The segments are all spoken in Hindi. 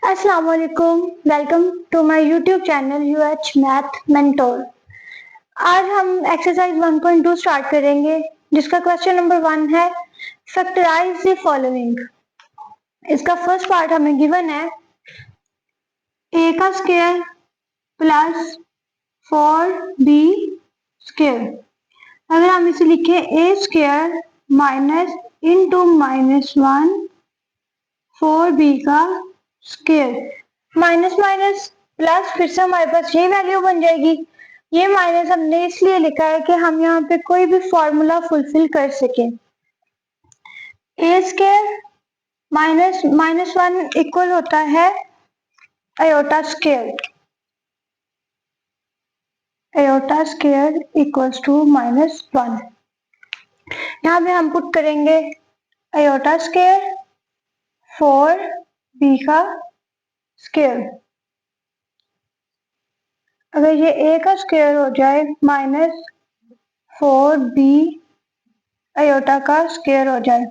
अस्सलाम वालेकुम। Welcome to my YouTube channel uh Math Mentor. आज हम एक्सरसाइज 1.2 स्टार्ट करेंगे, जिसका क्वेश्चन नंबर 1 है फैक्टराइज द फॉलोइंग। इसका फर्स्ट पार्ट हमें गिवन है a का स्क्वायर प्लस 4b स्क्वायर। अगर हम इसे लिखें a square minus into -1 4b का स्क्वायर, माइनस माइनस प्लस, फिर से हमारे पास ये वैल्यू बन जाएगी। ये माइनस हमने इसलिए लिखा है कि हम यहाँ पे कोई भी फॉर्मूला फुलफिल कर सके। ए स्क्वायर माइनस -1 इक्वल होता है iota square. Iota square equals to -1। यहाँ पे हम पुट करेंगे आयोटा स्क्वायर 4b का स्क्वायर। अगर ये a का स्क्वायर हो जाए -4b आयोटा का स्क्वायर हो जाए,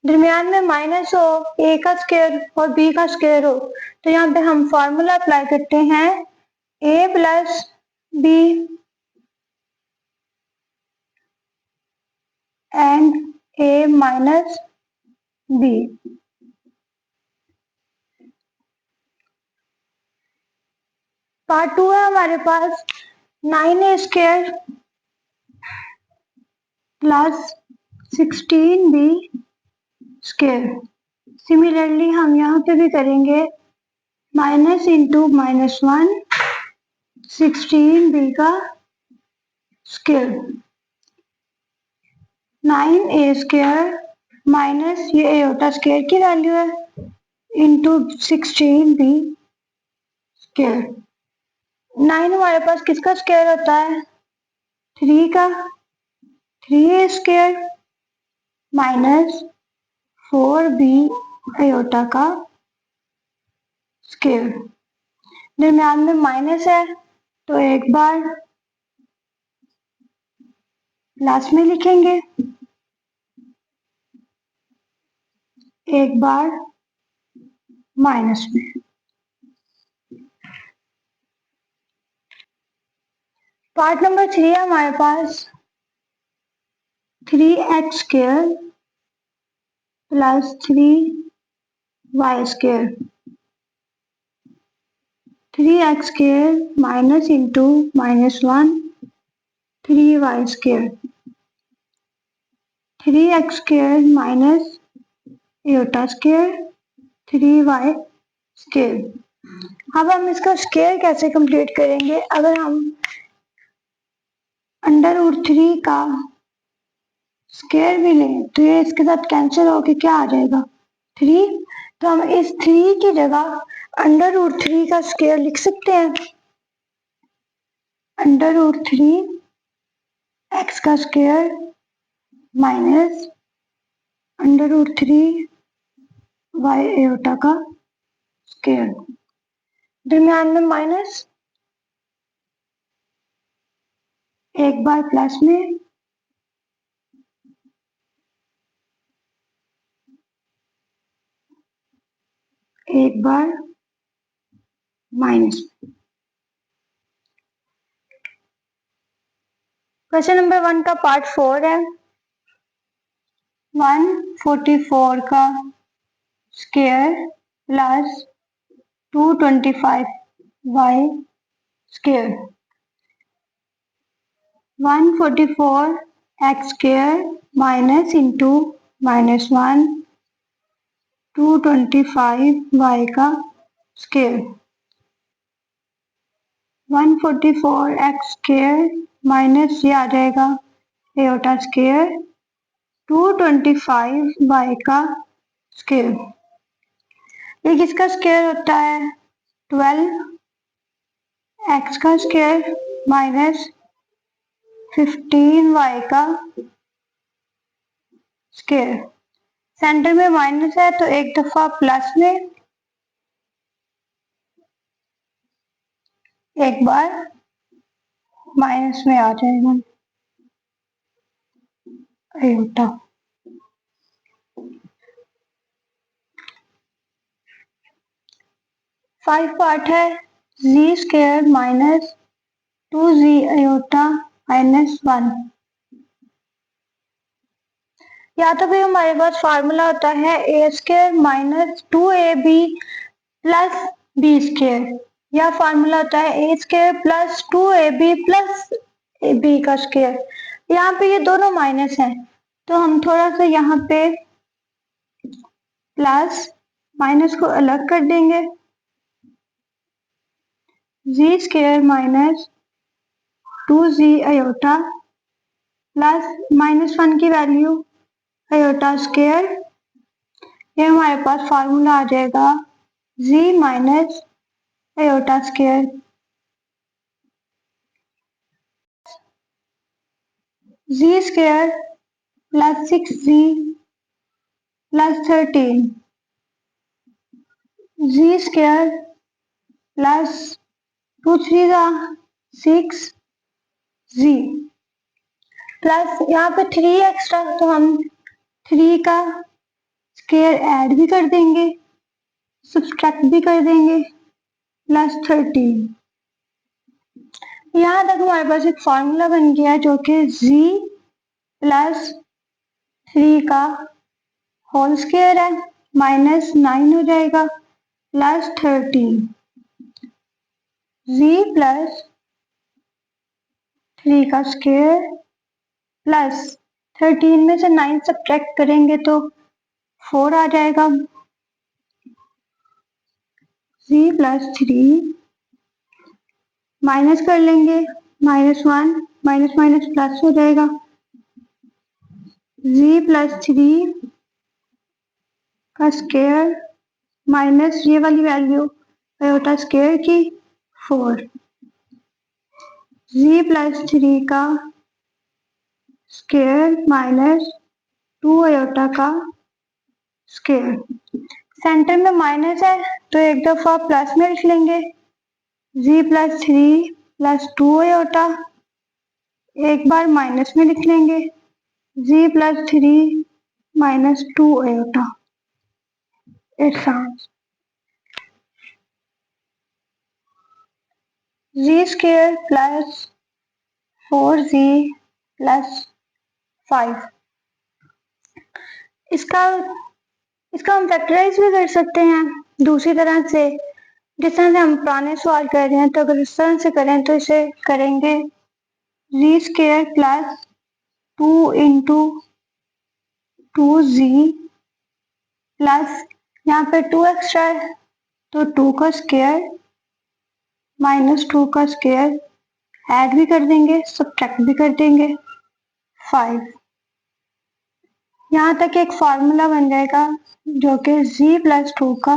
दरमियान में माइनस हो, a का स्क्वायर और b का स्क्वायर हो, तो यहाँ पे हम फॉर्मूला अप्लाई करते हैं a plus b and a minus b। Part 2 है हमारे पास 9a square plus 16b square. Similarly हम यहाँ पे भी करेंगे माइनस इंटू -1 16b का स्क्वायर। 9a स्क्वायर माइनस ये आयोटा स्क्वायर की वैल्यू है इंटू 16b स्क्वायर। 9 हमारे पास किसका स्क्वायर होता है? 3 का। 3a square minus 4b iota का स्क्वायर। दरम्यान में माइनस है तो एक बार प्लस में लिखेंगे, एक बार माइनस में। पार्ट नंबर 3 है हमारे पास 3x square plus 3y square. 3x square minus into -1 3y square. 3x square minus iota square 3y square. अब हम इसका स्क्वायर कैसे कंप्लीट करेंगे? अगर हम √3 का स्क्वायर भी लें तो ये इसके साथ कैंसिल होके क्या आ जाएगा? 3। तो हम इस 3 की जगह √3 का स्क्वायर लिख सकते हैं। √3 x का स्क्वायर माइनस √3 y आयोटा का स्क्वायर। दरम्यान में माइनस, एक बार प्लस में, एक बार माइनस। क्वेश्चन नंबर 1 का पार्ट 4 है 144 का square plus 225y square. 144 x square minus into -1 225y का स्क्वायर। 144 x स्क्वायर माइनस ये आ जाएगा आयोटा स्क्वायर 225y का स्क्वायर। ये किसका स्क्वायर होता है? 12 x का स्क्वायर माइनस 15y का स्क्वायर। सेंटर में माइनस है तो एक दफा प्लस में, एक बार माइनस में आ जाएगा आयोटा। 5 पार्ट है Z square minus 2z iota minus 1। या तो भी हमारे पास फार्मूला होता है A square minus 2ab plus B square, या फार्मूला होता है A square plus 2ab plus B का स्क्वायर। यहाँ पे ये दोनों माइनस हैं तो हम थोड़ा सा यहाँ पे प्लस माइनस को अलग कर देंगे। Z square minus 2z iota plus -1 की वैल्यू आयोटा स्क्वायर, ये हमारे पास फार्मूला आ जाएगा z माइनस आयोटा स्क्वायर जी स्क्वायर प्लस 6z प्लस 13 जी स्क्वायर प्लस 2 3 6 जी प्लस यहाँ पे 3 एक्स्ट्रा तो हम 3 का स्क्वायर ऐड भी कर देंगे, सब्सट्रैक्ट भी कर देंगे, प्लस 13। यहाँ तक हमारे पास एक फॉर्मूला बन गया है जो कि z प्लस 3 का होल स्क्वायर है -9 हो जाएगा प्लस 13। z प्लस 3 का स्क्वायर प्लस 13 में से 9 सब्ट्रैक्ट करेंगे तो 4 आ जाएगा। z प्लस 3 माइनस कर लेंगे, -1 माइनस माइनस प्लस हो जाएगा। z प्लस 3 का स्क्वायर माइनस ये वाली वैल्यू आयोटा स्क्वायर की 4। z प्लस 3 का स्क्वायर माइनस 2 आयोटा का स्क्वायर। सेंटर में माइनस है तो एक दफा प्लस में लिख लेंगे, z प्लस 3 प्लस 2 आयोटा, एक बार माइनस में लिख लेंगे z plus 3 minus 2 iota. It's answer z square plus 4z plus 5। इसका हम फैक्टराइज भी कर सकते हैं दूसरी तरह से, जिस तरह से हम पुराने सवाल कर रहे हैं। तो अगर इस तरह से करें तो इसे करेंगे z square plus 2 into 2z plus यहाँ पे 2 एक्स्ट्रा है तो 2 का स्क्वायर माइनस 2 का स्क्वायर, ऐड भी कर देंगे सब्ट्रैक्ट भी कर देंगे 5। यहाँ तक एक फार्मूला बन जाएगा जो कि z प्लस 2 का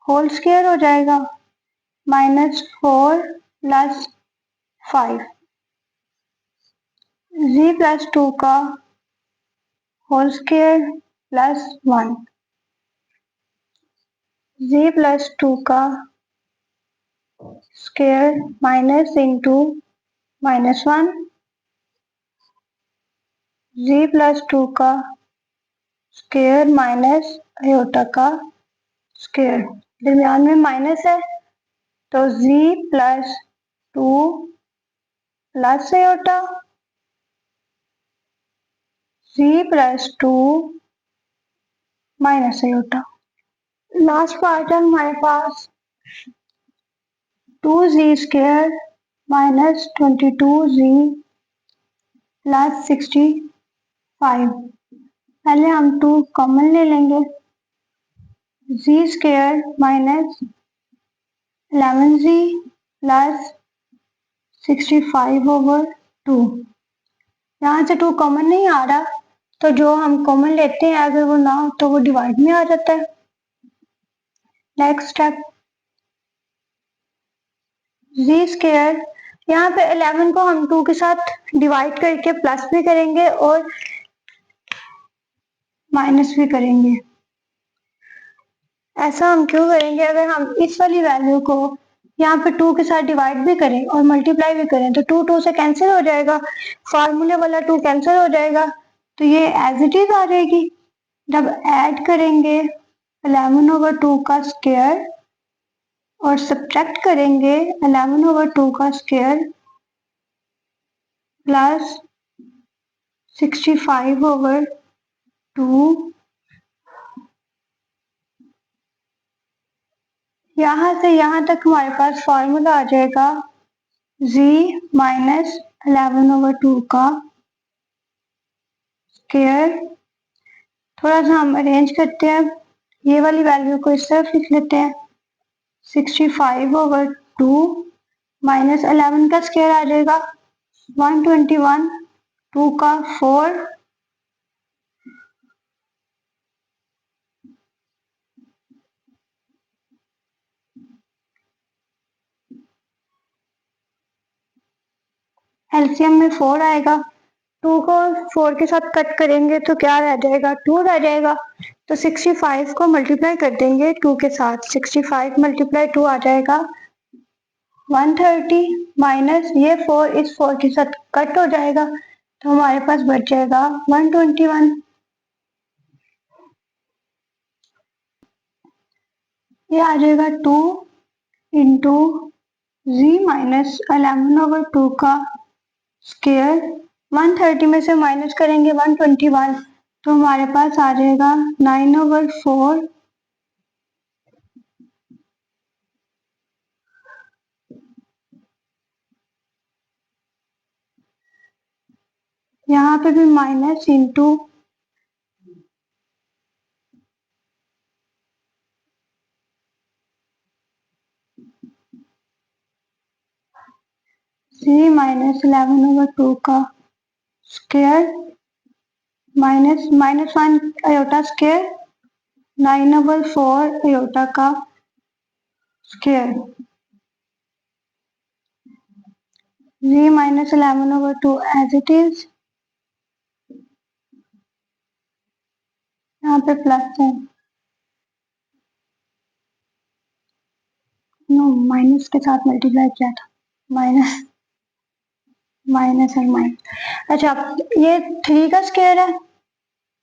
होल स्क्वायर हो जाएगा -4 प्लस 5। z प्लस 2 का whole square plus 1, z plus 2 का square minus into -1, z plus 2 का स्क्वायर माइनस आयोटा का स्क्वायर, दरमियान में माइनस है तो z plus 2 plus iota, z plus 2 minus iota. Last part है हमारे पास 2z square minus 22z plus 65। पहले हम 2 कॉमन ले लेंगे, z square minus 11z plus 65 over 2। यहाँ से 2 कॉमन नहीं आ रहा तो जो हम कॉमन लेते हैं अगर वो ना हो तो वो डिवाइड में आ जाता है। नेक्स्ट स्टेप z स्क्वायर, यहाँ पे 11 को हम 2 के साथ डिवाइड करके प्लस भी करेंगे और माइनस भी करेंगे। ऐसा हम क्यों करेंगे, अगर हम इस वाली वैल्यू को यहाँ पे 2 के साथ डिवाइड भी करें और मल्टीप्लाई भी करें तो 2 2 से कैंसिल हो जाएगा, फार्मूले वाला 2 कैंसिल हो जाएगा तो ये एज इट इज आ जाएगी। जब ऐड करेंगे 11 ओवर 2 का स्क्वायर और सब्ट्रैक्ट करेंगे 11/2 का स्क्वायर प्लस 65/2। यहाँ से यहाँ तक हमारे पास फॉर्मूला आ जाएगा z माइनस 11/2 का स्क्वायर। थोड़ा सा हम अरेंज करते हैं, ये वाली वैल्यू को इस तरफ लिख लेते हैं। 65/2 माइनस 11 का स्क्वायर आ जाएगा 121, 2 का 4, एलसीएम में 4 आएगा। 2 को 4 के साथ कट करेंगे तो क्या रह जाएगा, 2 रह जाएगा। तो 65 को मल्टीप्लाई कर देंगे 2 के साथ, 65 मल्टीप्लाई 2 आ जाएगा 130, माइनस ये 4 इस 4 के साथ कट हो जाएगा तो हमारे पास बच जाएगा 121। ये आ जाएगा 2 इंटू जी माइनस 11/2 का स्क्वायर। 130 में से माइनस करेंगे 121 तो हमारे पास आ जाएगा 9/4। यहाँ पे भी माइनस इंटू जी माइनस 11/2 का square minus minus 1 iota square 9/4 iota का square. Z minus 11/2 as it is, यहाँ पे प्लस है, नो माइनस के साथ मल्टीप्लाई किया था, माइनस माइनस और माइनस। अच्छा, ये 3 का स्क्वायर है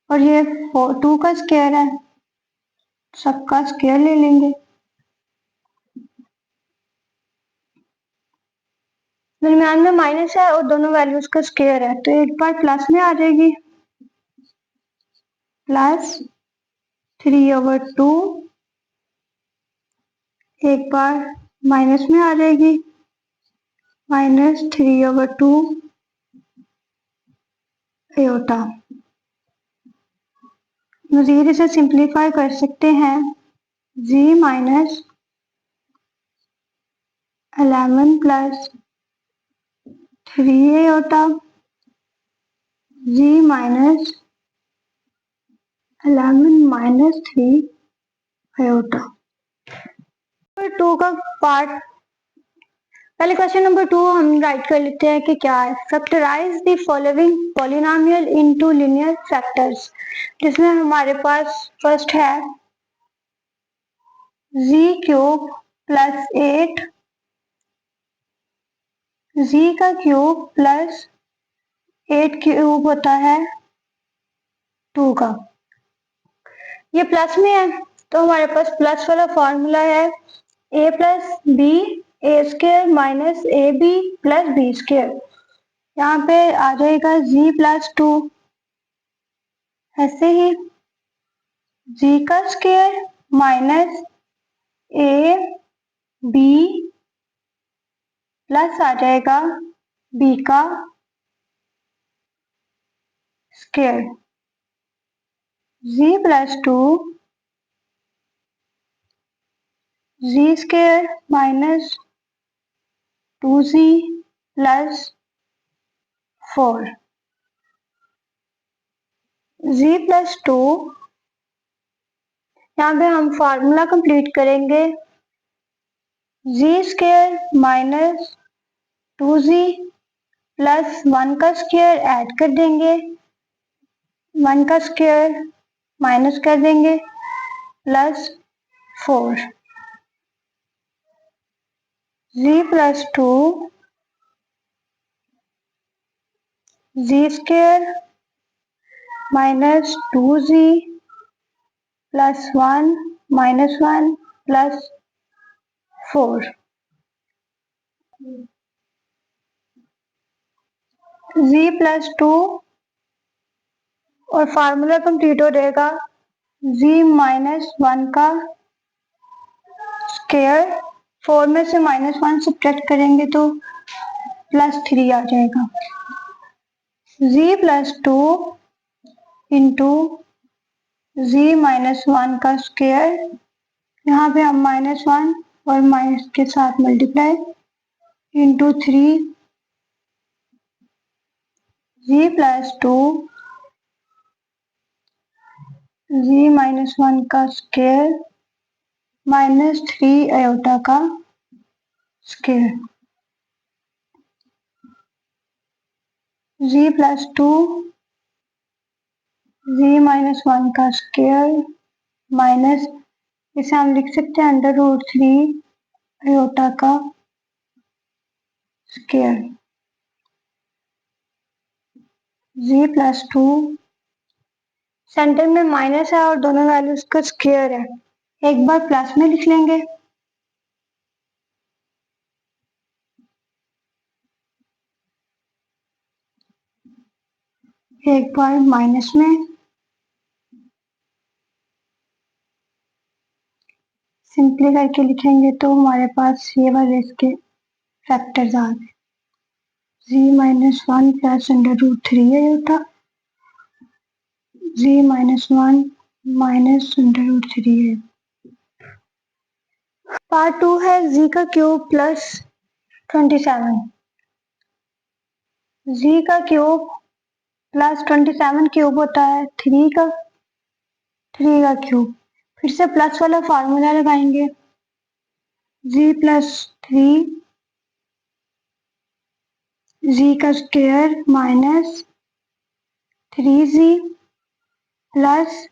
और ये 2 का स्क्वायर है, सबका स्क्वायर ले लेंगे। दरम्यान में माइनस है और दोनों वैल्यूज का स्क्वायर है तो एक बार प्लस में आ जाएगी, प्लस 3/2, एक बार माइनस में आ जाएगी, माइनस 3/2 अयोटा। मजीद इसे सिंप्लीफाई कर सकते हैं, जी माइनस 11 प्लस 3 अयोटा, जी माइनस 11 माइनस 3 अयोटा। 2 का पार्ट, पहले क्वेश्चन नंबर 2 हम राइट कर लेते हैं कि क्या है। Factorise the following polynomial into linear factors, जिसमें हमारे पास फर्स्ट है z क्यूब प्लस 8, z का क्यूब प्लस 8 क्यूब होता है 2 का। ये प्लस में है तो हमारे पास प्लस वाला फॉर्मूला है a plus B A square minus A B plus B square. यहाँ पे आ जाएगा z प्लस 2, ऐसे ही z का square minus A B plus आ जाएगा b का square. z plus 2 z square minus 2z plus 4, z plus 2। यहाँ पे हम फार्मूला कंप्लीट करेंगे, z square minus 2z plus 1 का स्क्वायर ऐड कर देंगे, 1 का स्क्वायर माइनस कर देंगे plus 4, z plus 2 z square minus 2z plus 1 minus 1 plus 4, z plus 2 और फार्मूला कंप्लीट हो जाएगा z माइनस 1 का स्क्वायर। 4 में से -1 सब्ट्रैक्ट करेंगे तो +3 आ जाएगा। z plus 2 into z minus 1 का स्क्वायर, यहाँ पे हम -1 और माइनस के साथ multiply into 3 z plus 2 z minus 1 का स्क्वायर -3 आयोटा का square, z plus 2 z minus 1 का स्क्वायर माइनस, इसे हम लिख सकते हैं √3 आयोटा का स्क्वायर, z प्लस 2, सेंटर में माइनस है और दोनों वैल्यूज का स्क्वायर है, एक बार प्लस में लिख लेंगे, एक बार माइनस में। सिंपली करके लिखेंगे तो हमारे पास ये वाले इसके फैक्टर्स आ गए, z minus 1 plus √3 iota, z minus 1 minus √3 है। पार्ट 2 है z का क्यूब प्लस 27, z का क्यूब प्लस 27 क्यूब होता है 3 का क्यूब। फिर से प्लस वाला फार्मूला लगाएंगे, z प्लस 3 z का स्क्वायर माइनस 3z प्लस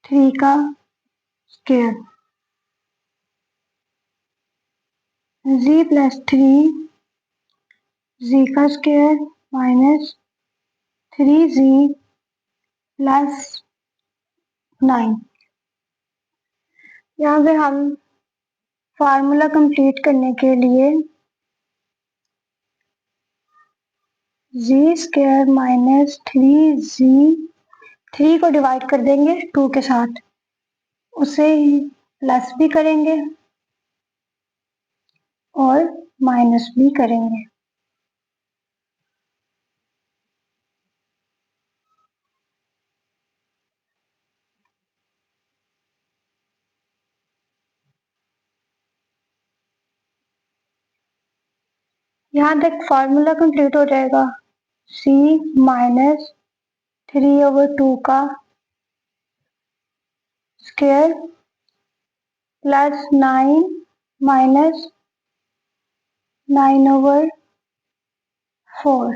3 का स्क्वायर, z प्लस 3 z का स्क्वायर माइनस 3z प्लस 9। यहाँ पे हम फार्मूला कंप्लीट करने के लिए z स्क्वायर माइनस 3z, 3 को डिवाइड कर देंगे 2 के साथ, उसे प्लस भी करेंगे और माइनस भी करेंगे। यहाँ तक फार्मूला कंप्लीट हो जाएगा, c माइनस 3/2 का square plus 9 minus 9/4,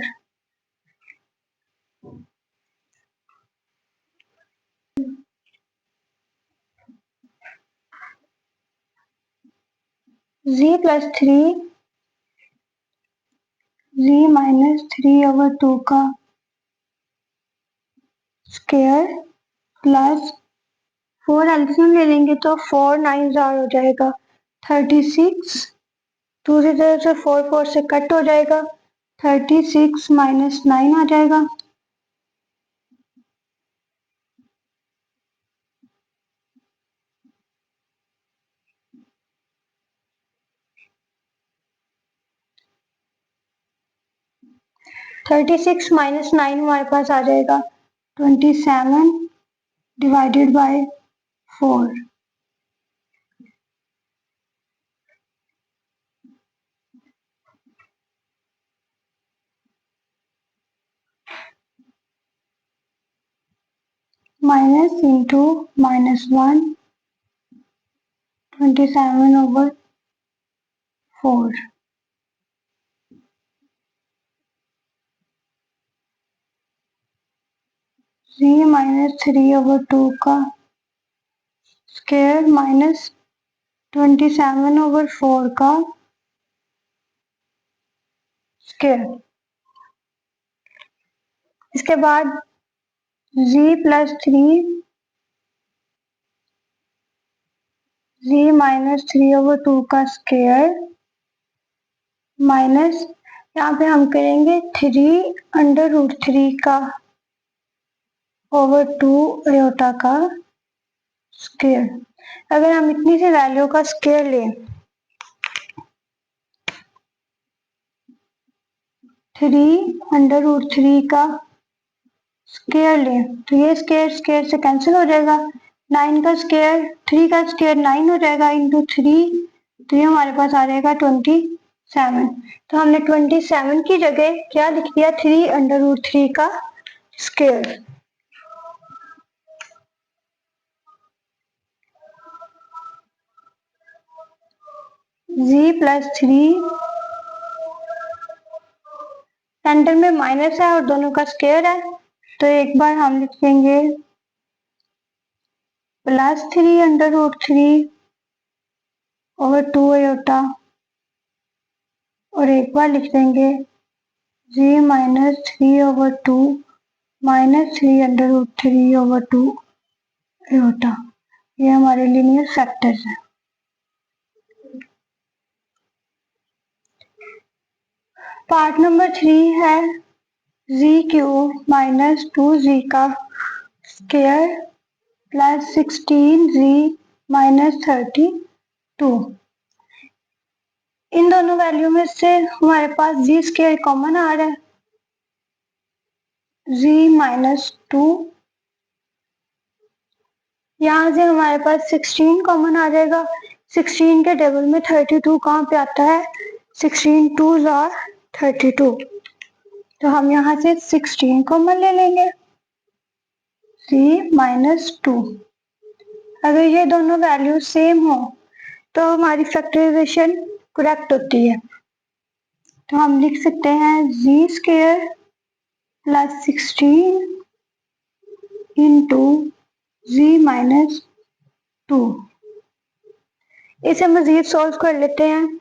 z plus 3 z minus 3/2 का स्क्वायर प्लस 4 एलसीएम ले लेंगे तो 4 9 हो जाएगा 36, दूसरी तरफ से 4 से कट हो जाएगा, 36 माइनस 9 आ जाएगा। (36 माइनस 9) हमारे पास आ जाएगा 27 divided by 4, minus into -1 27/4, z minus 3/2 का स्क्वायर माइनस 27/4 का स्क्वायर। इसके बाद z प्लस 3 जी माइनस 3/2 का स्क्वायर माइनस यहाँ पे हम करेंगे 3√3 का ओवर 2 आयोटा का स्क्वायर। अगर हम इतनी सी वैल्यू का स्क्वायर लें 3√3 का स्क्वायर लें तो ये स्क्वायर स्क्वायर से कैंसिल हो जाएगा। 9 का स्क्वायर 3 का स्क्वायर 9 हो जाएगा इंटू 3, तो ये हमारे पास आ जाएगा 27। तो हमने 27 की जगह क्या लिख दिया 3√3 का स्क्वायर। z+3 सेंटर में माइनस है और दोनों का स्क्वायर है, तो एक बार हम लिख देंगे +3√3 ओवर 2 आयोटा और एक बार लिख देंगे z-3/2 -3√3 ओवर 2 आयोटा। ये हमारे लीनियर फैक्टर्स हैं। पार्ट नंबर 3 है z³ -2z का स्क्वायर प्लस 16z -32। इन दोनों वैल्यू में से हमारे पास z स्क्वायर कॉमन आ रहा है, z-2। यहाँ से हमारे पास 16 कॉमन आ जाएगा। 16 के टेबल में 32 कहाँ पे आता है, 16 2s are 32, तो हम यहाँ से 16 कॉमन ले लेंगे z-2। अगर ये दोनों वैल्यू सेम हो तो हमारी फैक्टराइजेशन करेक्ट होती है। तो हम लिख सकते हैं z² प्लस 16 इंटू z-2। इसे मजीद सॉल्व कर लेते हैं।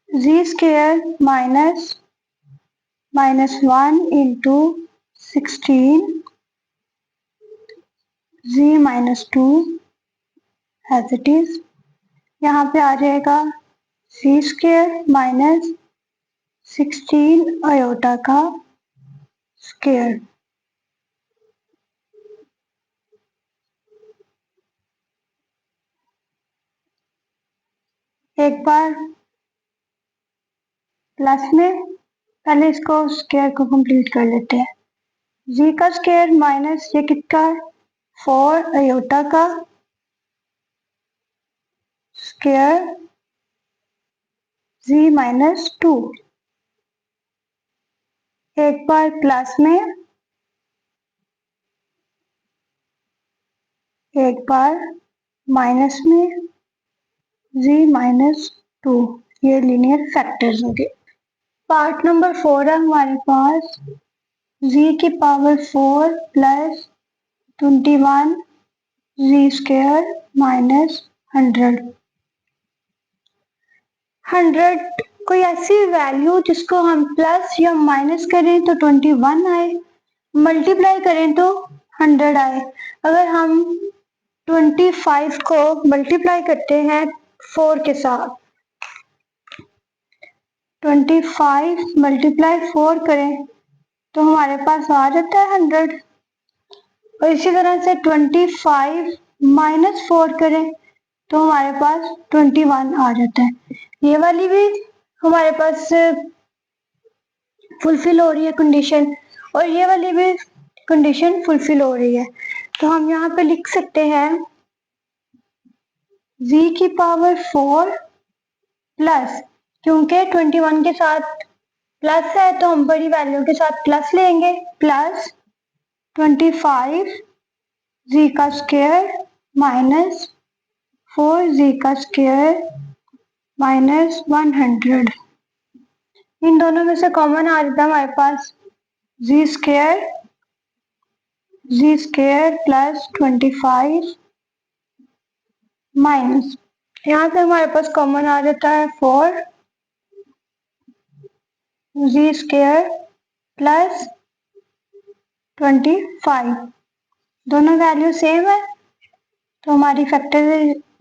z² -1 into 16 z-2 as it is. यहाँ पे आ जाएगा z² -16 आयोटा का स्क्वायर। एक बार प्लस में पहले इसको स्क्वायर को कंप्लीट कर लेते हैं। z का स्क्वायर माइनस ये कितना 4 आयोटा का स्क्वायर z-2। एक बार प्लस में एक बार माइनस में z-2। ये लीनियर फैक्टर्स हो गए। पार्ट नंबर 4 है हमारे पास z⁴ प्लस 21 z² माइनस 100। 100 कोई ऐसी वैल्यू जिसको हम प्लस या माइनस करें तो 21 आए, मल्टीप्लाई करें तो 100 आए। अगर हम 25 को मल्टीप्लाई करते हैं 4 के साथ, 25 मल्टीप्लाई 4 करें तो हमारे पास आ जाता है 100। और इसी तरह से 25 माइनस 4 करें तो हमारे पास 21 आ जाता है। ये वाली भी हमारे पास फुलफिल हो रही है कंडीशन, और ये वाली भी कंडीशन फुलफिल हो रही है। तो हम यहाँ पे लिख सकते हैं z⁴ प्लस, क्योंकि 21 के साथ प्लस है तो हम बड़ी वैल्यू के साथ प्लस लेंगे, प्लस 25 z का स्क्वायर माइनस 4z का स्क्वायर माइनस 100। इन दोनों में से कॉमन आ जाता है हमारे पास z² प्लस 25 माइनस, यहाँ से हमारे पास कॉमन आ जाता है 4 z² प्लस 25। दोनों वैल्यू सेम है तो हमारी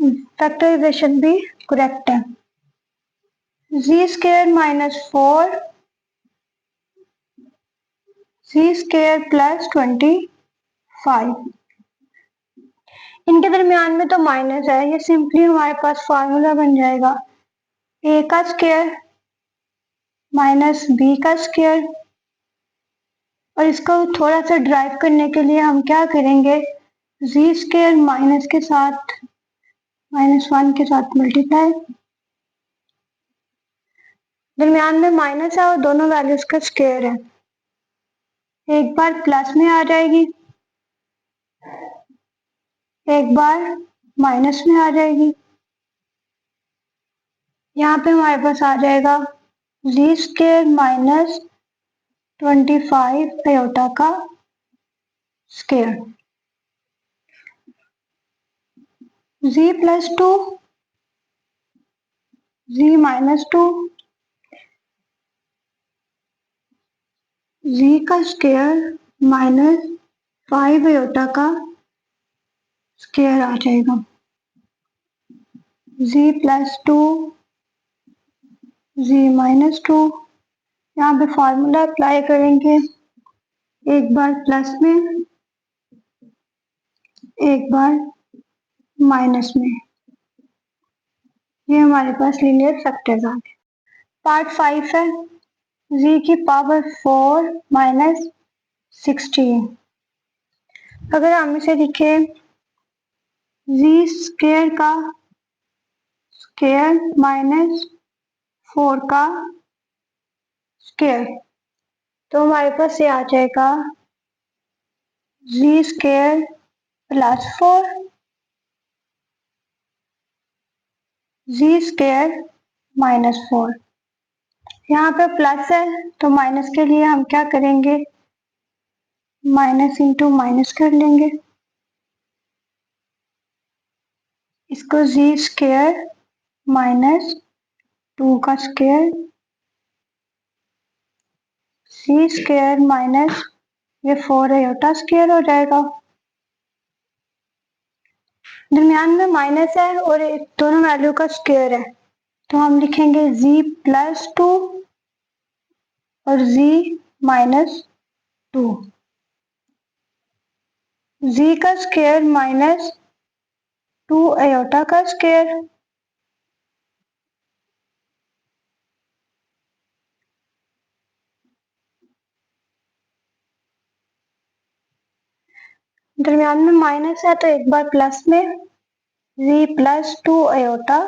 फैक्टराइजेशन भी करेक्ट है। जी स्क्वायर माइनस 4 जी स्क्वायर प्लस 25, इनके दरमियान में तो माइनस है, ये सिंपली हमारे पास फार्मूला बन जाएगा ए का स्क्वायर माइनस बी का स्क्वायर। और इसको थोड़ा सा ड्राइव करने के लिए हम क्या करेंगे, जी स्क्वायर माइनस के साथ -1 के साथ मल्टीप्लाई, दरमियान में माइनस है और दोनों वैल्यूज का स्क्वायर है, एक बार प्लस में आ जाएगी, एक बार माइनस में आ जाएगी। यहाँ पे हमारे पास आ जाएगा जी स्क्वायर माइनस 25 आयोटा का स्क्वायर, जी प्लस 2 जी माइनस 2 जी का स्क्वायर माइनस 5 आयोटा का स्क्वायर आ जाएगा, जी प्लस 2 जी माइनस 2। यहाँ पे फॉर्मूला अप्लाई करेंगे, एक बार प्लस में एक बार माइनस में, ये हमारे पास लीनियर फैक्टर्स आ गए। पार्ट 5 है जी की पावर 4 माइनस 16। अगर हम इसे लिखें जी स्क्वायर का स्क्वायर माइनस 4 का स्क्वायर, तो हमारे पास ये आ जाएगा जी स्क्वायर प्लस 4 जी स्क्वायर माइनस 4। यहाँ पे प्लस है तो माइनस के लिए हम क्या करेंगे, माइनस इंटू माइनस कर लेंगे, इसको जी स्क्वायर माइनस 2 का स्क्वायर जी स्क्वायर माइनस ये 4 आयोटा स्क्वायर हो जाएगा, दरमियान में माइनस है और दोनों वैल्यू का स्क्वायर है, तो हम लिखेंगे जी प्लस 2 और जी माइनस 2, जी का स्क्वायर माइनस 2 आयोटा का स्क्वायर, दरमियान में माइनस है तो एक बार प्लस में जी प्लस 2 आयोटा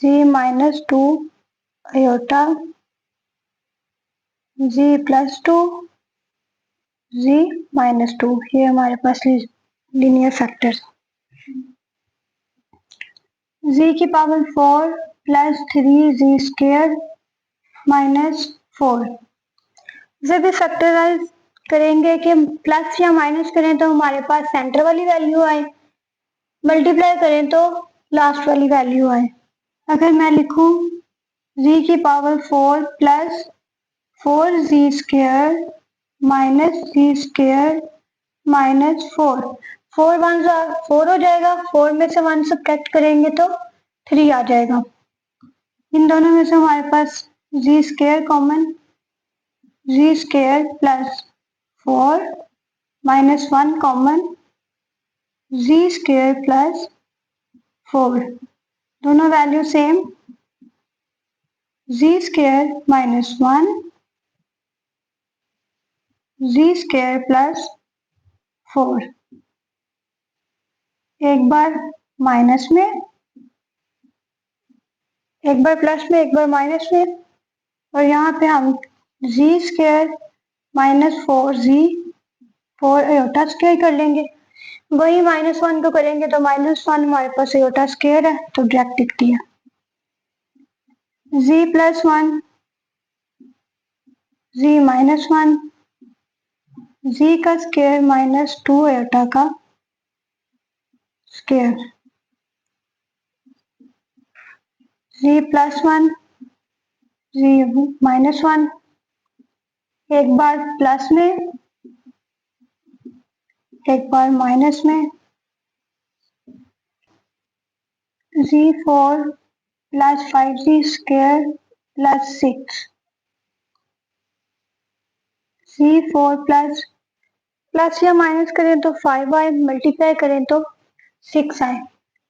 जी माइनस 2 आयोटा जी प्लस 2 जी माइनस 2, ये हमारे पास लीनियर फैक्टर्स। जी की पावर 4 प्लस 3 जी स्क्वायर माइनस 4, इसे भी फैक्टराइज करेंगे कि प्लस या माइनस करें तो हमारे पास सेंटर वाली वैल्यू आए, मल्टीप्लाई करें तो लास्ट वाली वैल्यू आए। अगर मैं लिखूं जी की पावर 4 प्लस 4 जी स्क्वायर माइनस जी स्क्वायर माइनस 4, 4 वन 4 हो जाएगा, 4 में से 1 सब्ट्रैक्ट करेंगे तो 3 आ जाएगा। इन दोनों में से हमारे पास जी स्क्वायर कॉमन, जी स्क्वायर प्लस 4 माइनस 1 कॉमन, जी स्क्वायर प्लस 4, दोनों वैल्यू सेम, जी स्क्वायर माइनस 1 जी स्क्वायर प्लस 4, एक बार माइनस में एक बार प्लस में एक बार माइनस में, और यहाँ पे हम जी स्क्वायर माइनस 4 जी 4 आयोटा स्क्वायर कर लेंगे, वही -1 को करेंगे तो -1 हमारे पास आयोटा स्क्वायर है तो डायरेक्ट लिख दिया, जी प्लस 1 जी माइनस 1 जी का स्क्वायर माइनस 2 आयोटा का स्क्वायर, जी प्लस 1 जी माइनस 1, एक बार प्लस में एक बार माइनस में, z4 plus 5z² plus 6, z4 plus या माइनस करें तो 5 आए, मल्टीप्लाई करें तो 6 आए,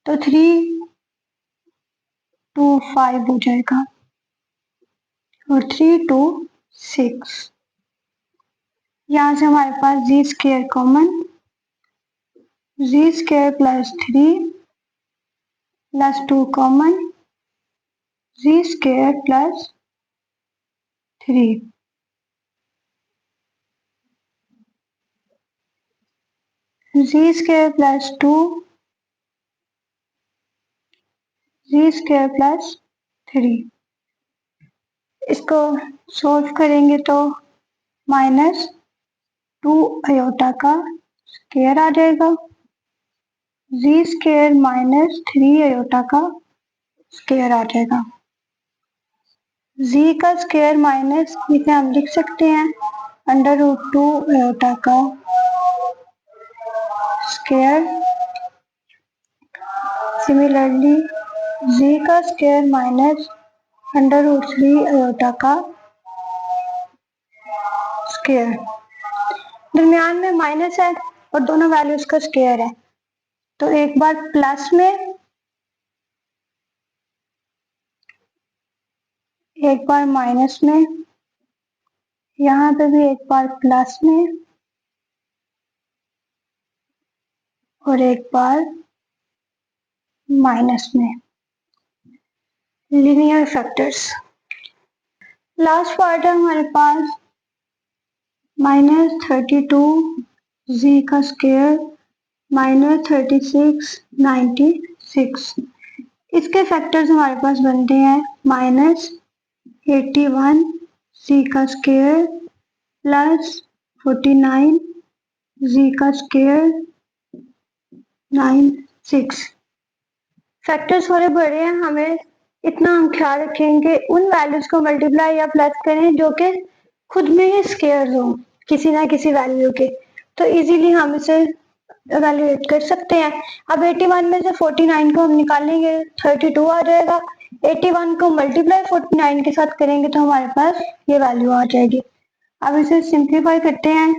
तो 3 2 5 हो जाएगा और 3 2 6। यहाँ से हमारे पास z² common, z² plus 3 plus 2 common, z² plus 3, z² plus 2, z² plus 3। इसको सोल्व करेंगे तो -2 आयोटा का स्क्वायर आ जाएगा, z² माइनस 3 आयोटा का स्क्वायर आ जाएगा। z का स्क्वायर माइनस इसे हम लिख सकते हैं √2 आयोटा का स्क्वायर। सिमिलरली z का स्क्वायर माइनस √3 आयोटा का स्क्वायर। दरमियान में माइनस है और दोनों वैल्यूज का स्क्वायर है, तो एक बार प्लस में, एक बार माइनस में, यहाँ पे भी एक बार प्लस में और एक बार माइनस में। Linear factors. लास्ट पार्ट है हमारे पास -32 z का स्क्वायर -36 96। इसके फैक्टर्स हमारे पास बनते हैं -81 z का स्क्वायर प्लस 49 z का स्क्वायर 96। फैक्टर्स थोड़े बड़े हैं, हमें इतना हम ख्याल रखेंगे उन वैल्यूज को मल्टीप्लाई या प्लस करें जो कि खुद में ही स्क्वायर हो किसी ना किसी वैल्यू के, तो इजीली हम इसे इवेल्युएट कर सकते हैं। अब 81 में से 49 को हम निकालेंगे 32 आ जाएगा, 81 को मल्टीप्लाई 49 के साथ करेंगे तो हमारे पास ये वैल्यू आ जाएगी। अब इसे सिंप्लीफाई करते हैं,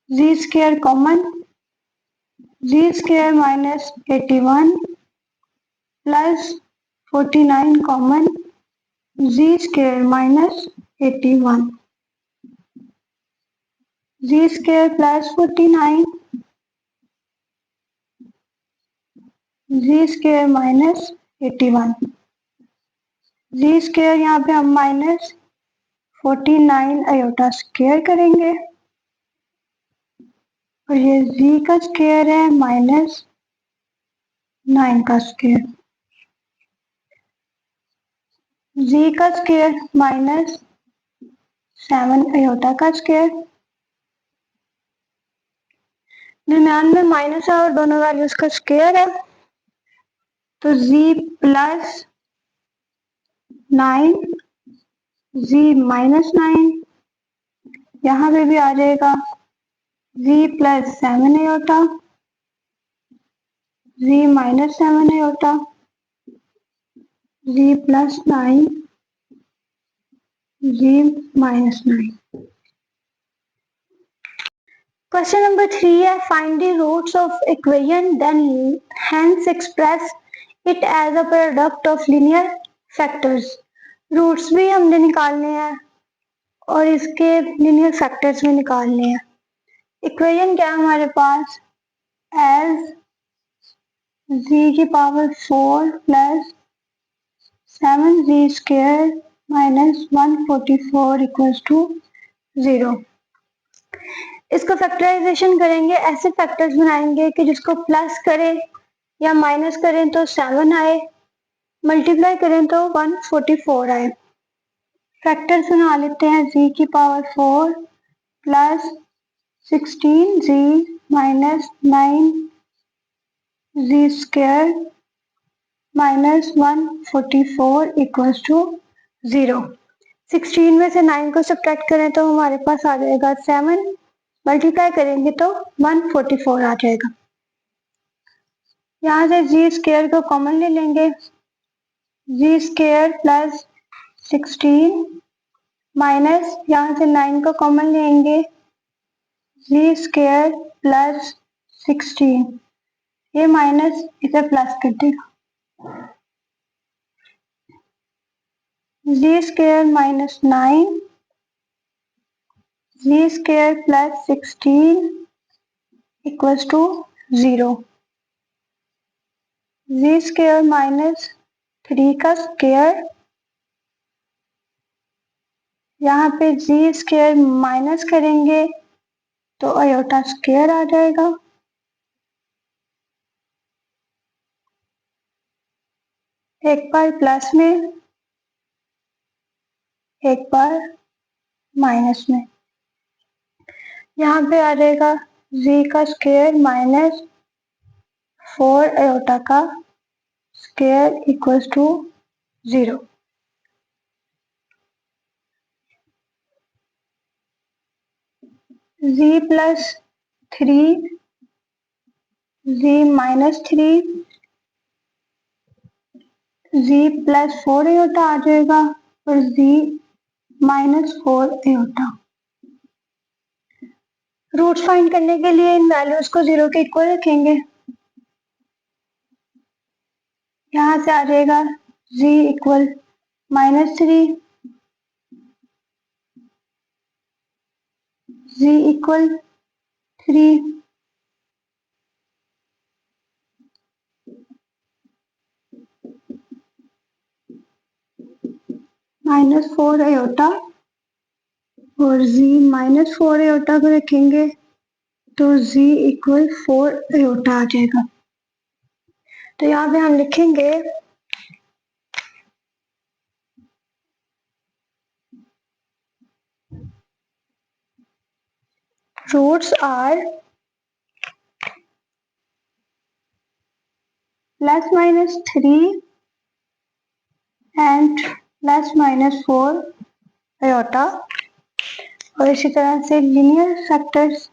z² common, z² minus 81 plus 49 common, z² minus 81, z² plus 49, z² minus 81, z² यहाँ पे हम माइनस 49 आयोटा स्क्वायर करेंगे और ये z का स्क्वायर है माइनस 9 का स्क्वायर, z का स्क्वायर माइनस 7 आयोटा का स्क्वायर। दरम्यान में माइनस है और दोनों वैल्यूज का स्क्वायर है, तो z प्लस 9 z माइनस 9, यहाँ पे भी आ जाएगा z plus 7 iota, z minus 7 iota, z plus 9, z minus 9। Question number 3 है, find the roots of equation then hence express it as a product of linear factors. Roots भी हमने निकालने हैं और इसके लीनियर फैक्टर्स भी निकालने हैं। इक्वेशन क्या है हमारे पास, एज z की power 4 plus 7z² minus 144 equals to 0। इसको फैक्टराइजेशन करेंगे, ऐसे फैक्टर्स बनाएंगे कि जिसको प्लस करें या माइनस करें तो 7 आए, मल्टीप्लाई करें तो 144 आए। फैक्टर्स बना लेते हैं, z की power 4 plus 16z minus 9z² minus 144 equals to 0। 16 में से 9 को सब्ट्रैक्ट करें तो हमारे पास आ जाएगा 7, मल्टीप्लाई करेंगे तो 144 आ जाएगा। यहाँ से जी स्क्वायर को कॉमन ले लेंगे, जी स्क्वायर प्लस 16 माइनस यहाँ से 9 को कॉमन लेंगे, जी स्क्वायर प्लस 16, ये माइनस इसे प्लस कर देगा, Z square minus 9, Z square plus 16 equals to 0, Z square minus 3 का स्क्वायर, यहाँ पे जी स्क्वायर माइनस करेंगे तो आयोटा स्क्वायर आ जाएगा, एक बार प्लस में एक बार माइनस में, यहाँ पे आ जाएगा जी का स्क्वायर माइनस 4 आयोटा का square equals to 0। Z plus 3, Z minus 3, Z plus 4 iota आ जाएगा और Z minus 4 iota. Roots find करने के लिए इन वैल्यूज को 0 के इक्वल रखेंगे, यहाँ से आ जाएगा z equal -3, z equal 3, -4 iota और z -4 आयोटा को रखेंगे तो z इक्वल 4 आयोटा आ जाएगा। तो यहाँ पे हम लिखेंगे रूट्स आर +-3 एंड +-4 आयोटा, और इसी तरह से लीनियर फैक्टर्स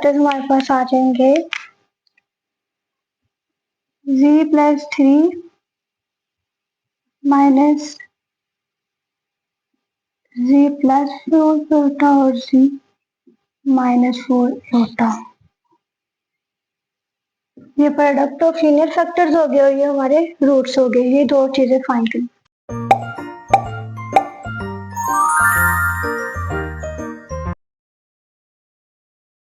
हमारे पास आ जाएंगे z + 3 माइनस z + 4 आयोटा और z -4 आयोटा। ये प्रोडक्ट ऑफ लीनियर फैक्टर्स हो गए और ये हमारे रूट्स हो गए। ये दो चीजें फाइंड करें।